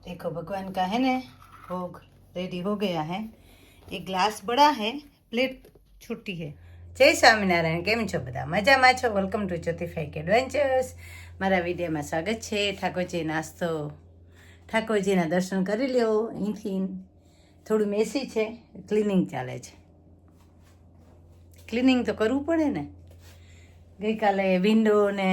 देखो भगवान का है ना भोग रेडी हो गया है। एक ग्लास बड़ा है, प्लेट छोटी है। जय स्वामीनारायण, કેમ છો બધા? મજામાં છો? વેલકમ ટુ જ્યોતિફાઈક એડવેન્ચર્સ. મારા વિડીયોમાં સ્વાગત છે. ઠાકોરજી નાસ્તો, ઠાકોરજીના દર્શન કરી લ્યો. અહીંથી થોડું મેસી છે, ક્લિનિંગ ચાલે છે. ક્લિનિંગ તો કરવું પડે ને. ગઈકાલે વિન્ડો ને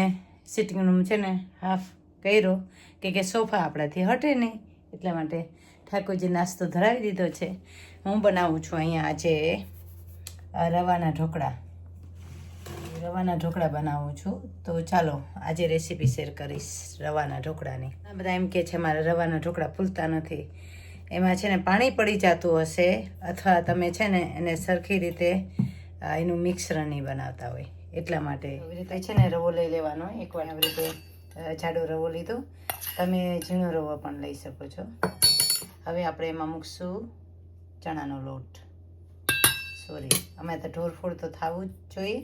સિટિંગ રૂમ છે ને હાફ કર્યો કે સોફા આપણાથી હટે નહીં, એટલા માટે ઠાકોરજી નાસ્તો ધરાવી દીધો છે. હું બનાવું છું અહીંયા આજે રવાના ઢોકળા. રવાના ઢોકળા બનાવું છું. તો ચાલો આજે રેસીપી શેર કરીશ રવાના ઢોકળાની. આ બધા એમ કહે છે મારા રવાના ઢોકળા ફૂલતા નથી. એમાં છે ને પાણી પડી જતું હશે, અથવા તમે છે ને એને સરખી રીતે એનું મિક્સર નહીં બનાવતા હોય, એટલા માટે. એવી રીતે છે ને રવો લઈ લેવાનો. એકવાર આવી રીતે જાડો રવો લીધો, તમે ઝીણો રવો પણ લઈ શકો છો. હવે આપણે એમાં મૂકશું ચણાનો લોટ. સોરી, અમે તો ઢોરફોડ તો થવું જ જોઈએ,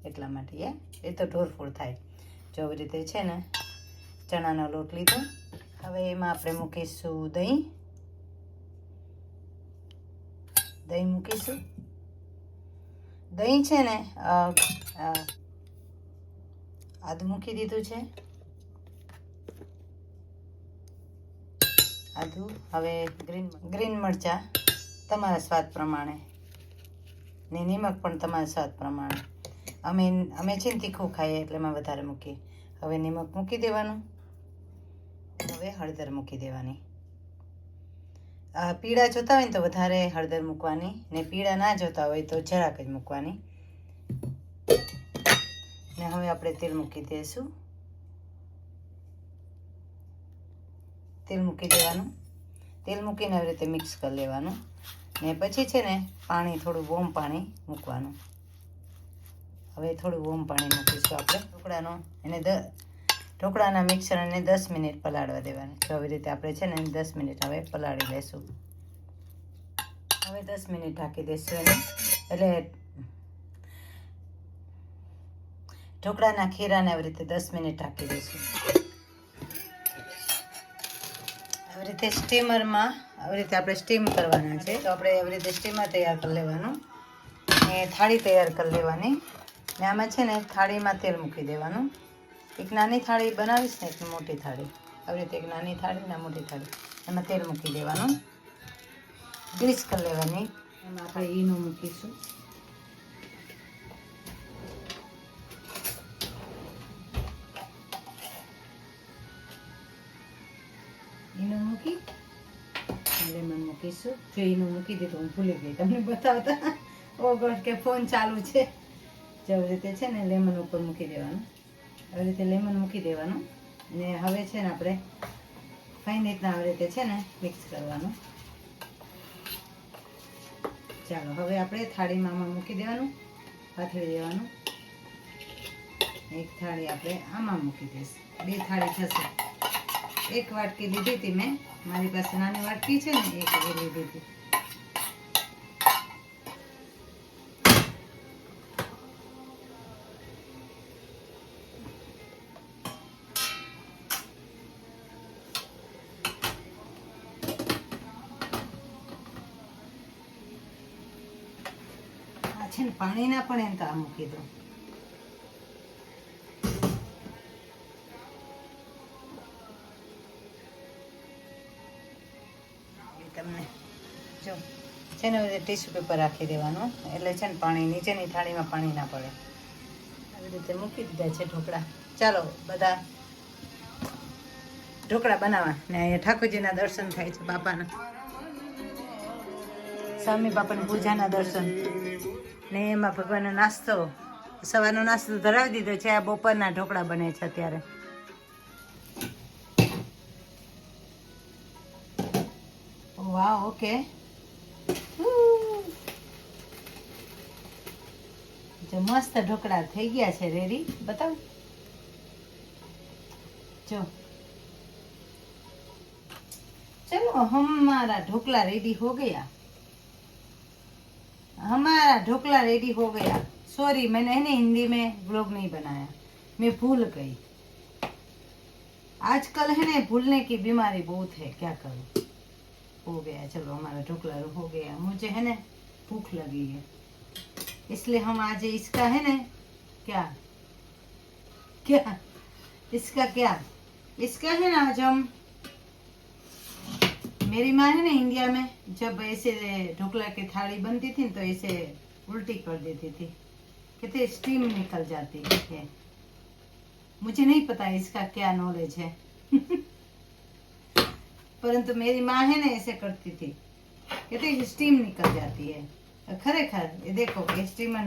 એટલા માટે. એ તો ઢોરફોડ થાય. જો આવી રીતે છે ને ચણાનો લોટ લીધો. હવે એમાં આપણે મૂકીશું દહીં. દહીં મૂકીશું. દહીં છે ને આદું મૂકી દીધું છે. આદું. હવે ગ્રીન મરચાં તમારા સ્વાદ પ્રમાણે, ને નિમક પણ તમારા સ્વાદ પ્રમાણે. અમે છે ને તીખું ખાઈએ એટલે એમાં વધારે મૂકીએ. હવે નિમક મૂકી દેવાનું. હવે હળદર મૂકી દેવાની. પીળા જોતા હોય ને તો વધારે હળદર મૂકવાની, ને પીળા ના જોતા હોય તો જરાક જ મૂકવાની. ને હવે આપણે તેલ મૂકી દઈશું. તેલ મૂકી દેવાનું. તેલ મૂકીને આવી રીતે મિક્સ કરી લેવાનું. ને પછી છે ને પાણી, થોડું વોમ પાણી મૂકવાનું. હવે થોડું વોમ પાણી મૂકીશું આપણે ઢોકળાનો. ઢોકળાના મિક્સરને 10 મિનિટ પલાળવા દેવાની. તો આવી રીતે આપણે છે ને 10 મિનિટ હવે પલાળી લઈશું. હવે 10 મિનિટ ઢાંકી દઈશું એને. એટલે ઢોકળાના ખીરાને આવી રીતે 10 મિનિટ ઢાંકી દઈશું. આવી રીતે સ્ટીમરમાં આવી રીતે આપણે સ્ટીમ કરવાના છે. તો આપણે આવી રીતે સ્ટીમર તૈયાર કરી લેવાનું, ને થાળી તૈયાર કરી લેવાની. ને આમાં છે ને થાળીમાં તેલ મૂકી દેવાનું. એક નાની થાળી બનાવીશ ને એક મોટી થાળી. આવી રીતે એક નાની થાળી ને મોટી થાળી, એમાં તેલ મૂકી દેવાનું. ગ્રીસ કરી લેવાની. એમાં આપણે ઈનો મૂકીશું. ઈનો મૂકી લેમન મૂકીશું. જો ઈનો મૂકી દીધું, હું ભૂલી ગઈ તમને બતાવતા. ઓગળ કે ફોન ચાલુ છે. જો આવી રીતે છે ને લેમન ઉપર મૂકી દેવાનું. આવી રીતે લેમન મૂકી દેવાનું. ને હવે છે ને આપણે ફાઇન રીતના આવી રીતે છે ને મિક્સ કરવાનું. ચાલો હવે આપણે થાળીમાં આમાં મૂકી દેવાનું, પાથરી દેવાનું. એક થાળી આપણે આમાં મૂકી દઈશું. 2 થાળી થશે. એક વાટકી લીધી હતી મેં, મારી પાસે નાની વાટકી છે ને, એક લીધી હતી. છે ને પાણીના પણ એમ તો આ મૂકી દો. તમને જો છે ને ટીશ્યુ પેપર રાખી દેવાનું, એટલે છે ને પાણી નીચેની થાળીમાં પાણી ના પડે. આવી રીતે મૂકી દીધા છે ઢોકળા. ચાલો બધા ઢોકળા બનાવવા. ને અહીંયા ઠાકોરજીના દર્શન થાય છે, બાપાના, સ્વામી બાપાની પૂજાના દર્શન. ને એમાં ભગવાનનો નાસ્તો, સવારનો નાસ્તો ધરાવી દીધો છે. આ બપોરના ઢોકળા બને છે અત્યારે. વાહ, ઓકે. જો મસ્ત ઢોકળા થઈ ગયા છે, રેડી. બતાવો. જો ચલો, હમારા ઢોકલા રેડી હો ગયા. हमारा ढोकला रेडी हो गया. सॉरी, मैंने है ना हिंदी में व्लॉग नहीं बनाया, मैं भूल गई. आजकल है ना भूलने की बीमारी बहुत है, क्या करूं। हो गया, चलो हमारा ढोकला हो गया। मुझे है ना भूख लगी है, इसलिए हम आज इसका है ना क्या क्या इसका क्या इसका है ना आज हम, मेरी माँ है ना इंडिया में जब ऐसे ढोकला की थाली बनती थी तो ऐसे उल्टी कर देती थी, कहते स्टीम निकल जाती है। मुझे नहीं पता इसका क्या नॉलेज है परंतु मेरी माँ है ना ऐसे करती थी, कहते स्टीम निकल जाती है। खरेखर ये देखो स्टीम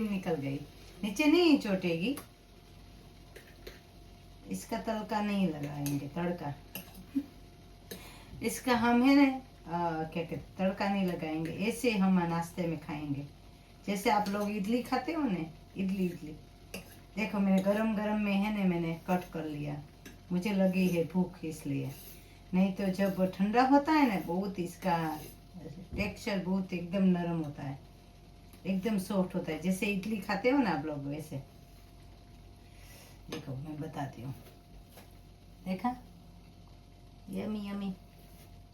निकल गई, नीचे नहीं चोटेगी। इसका तड़का नहीं लगाएंगे, तड़का इसका हम है ना क्या कहते तड़का नहीं लगाएंगे, ऐसे हम नाश्ते में खाएंगे जैसे आप लोग इडली खाते हो ना, इडली। देखो मैंने गरम गरम में है ना मैंने कट कर लिया, मुझे लगी है भूख इसलिए। नहीं तो जब ठंडा होता है ना बहुत इसका टेक्सचर बहुत एकदम नरम होता है, एकदम सॉफ्ट होता है, जैसे इडली खाते हो ना आप लोग वैसे। देखो मैं बताती हूँ, देखा यमी यमी।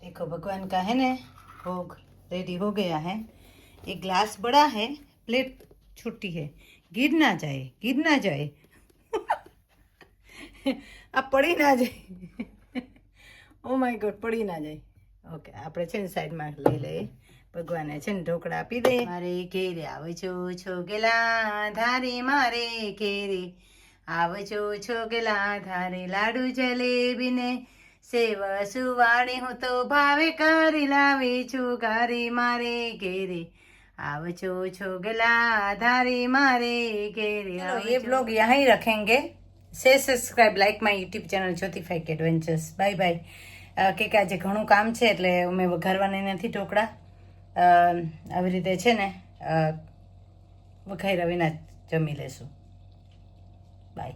देखो भगवान का है ना भोग रेडी हो गया है। एक ग्लास बड़ा है, प्लेट छोटी है, गिर ना जाए, गिर ना जाए अब पड़ी ना जाए ઓ માય ગોડ, પડી ના જાય। ઓકે, આપણે છે ને સાઈડમાં લઈ લઈએ। ભગવાને છે ને ઢોકળા આપી દે। મારે ઘેરે આવજો છોગલા ધારે, મારે ઘેરે આવજો છોગલા ધારે, લાડુ જલેબીને સેવ સુવાણી હું તો ભાવે કરી લાવી છું ઘરે, મારે ઘેરે आवजो छोगला धारे मारे घेरे। ये ब्लॉग यहाँ ही रखेंगे। Share subscribe like my YouTube channel જ્યોતિફાઈક એડવેન્ચર્સ। Bye bye. કે આજે ઘણું કામ છે એટલે અમે વઘારવાની નથી ઢોકળા, આવી રીતે છે ને વઘાર્યા વિના જમી લેશું। બાય।